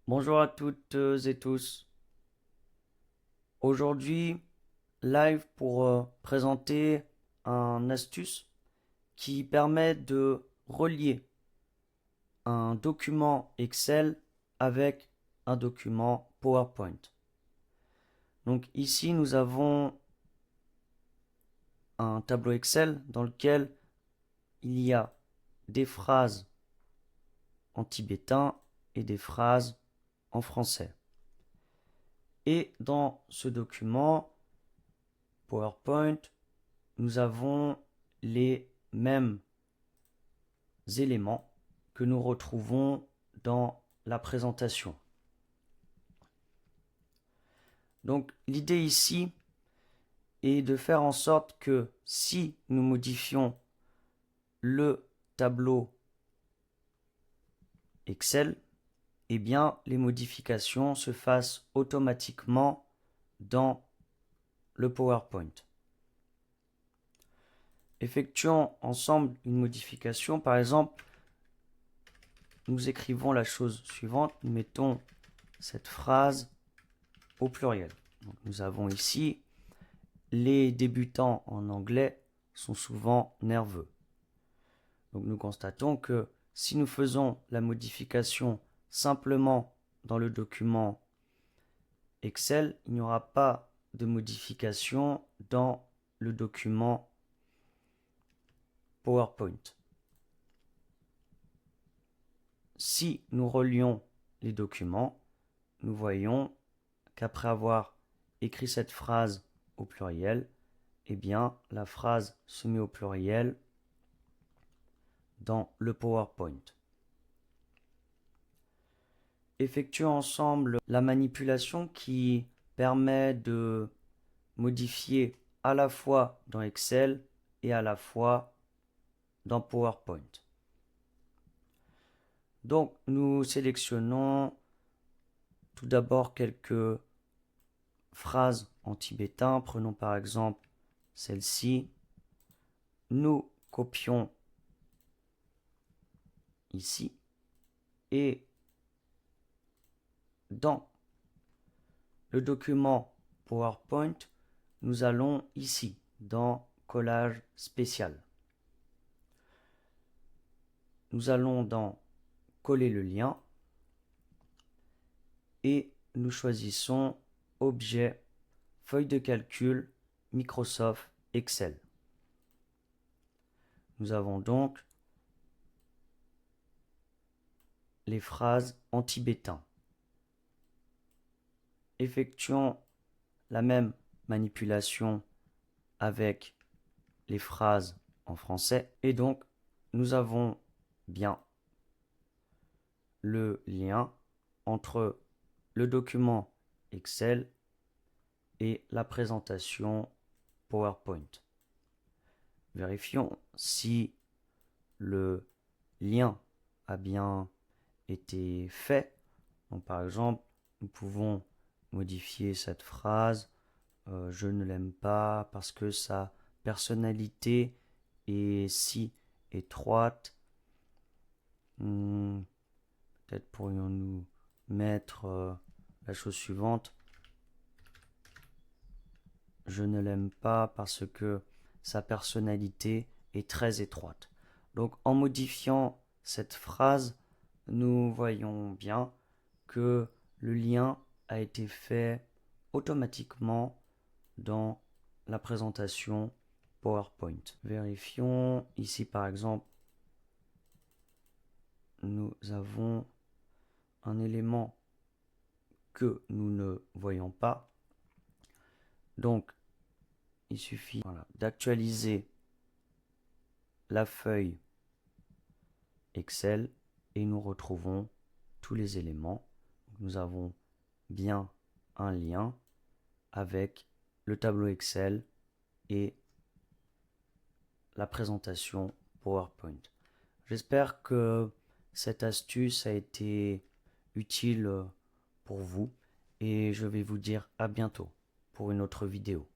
Bonjour à toutes et tous. Aujourd'hui, live pour présenter un astuce qui permet de relier un document Excel avec un document PowerPoint. Donc ici, nous avons un tableau Excel dans lequel il y a des phrases en tibétain et des phrases en français. Et dans ce document PowerPoint, nous avons les mêmes éléments que nous retrouvons dans la présentation. Donc l'idée ici est de faire en sorte que si nous modifions le tableau Excel, eh bien les modifications se fassent automatiquement dans le PowerPoint. Effectuons ensemble une modification. Par exemple, nous écrivons la chose suivante. Nous mettons cette phrase au pluriel. Donc, nous avons ici les débutants en anglais sont souvent nerveux. Donc nous constatons que si nous faisons la modification simplement dans le document Excel, il n'y aura pas de modification dans le document PowerPoint. Si nous relions les documents, nous voyons qu'après avoir écrit cette phrase au pluriel, eh bien la phrase se met au pluriel dans le PowerPoint. Effectuons ensemble la manipulation qui permet de modifier à la fois dans Excel et à la fois dans PowerPoint. Donc nous sélectionnons tout d'abord quelques phrases en tibétain. Prenons par exemple celle-ci. Nous copions ici et dans le document PowerPoint, nous allons ici dans collage spécial. Nous allons dans coller le lien et nous choisissons objet, feuille de calcul, Microsoft Excel. Nous avons donc les phrases en tibétain. Effectuons la même manipulation avec les phrases en français et donc nous avons bien le lien entre le document Excel et la présentation PowerPoint. Vérifions si le lien a bien été fait. Donc, par exemple, nous pouvons modifier cette phrase. Je ne l'aime pas parce que sa personnalité est si étroite. Peut-être pourrions-nous mettre la chose suivante. Je ne l'aime pas parce que sa personnalité est très étroite. Donc en modifiant cette phrase, nous voyons bien que le lien a été fait automatiquement dans la présentation PowerPoint. Vérifions ici par exemple, nous avons un élément que nous ne voyons pas. Donc il suffit d'actualiser la feuille Excel et nous retrouvons tous les éléments. Nous avons bien un lien avec le tableau Excel et la présentation PowerPoint. J'espère que cette astuce a été utile pour vous et je vais vous dire à bientôt pour une autre vidéo.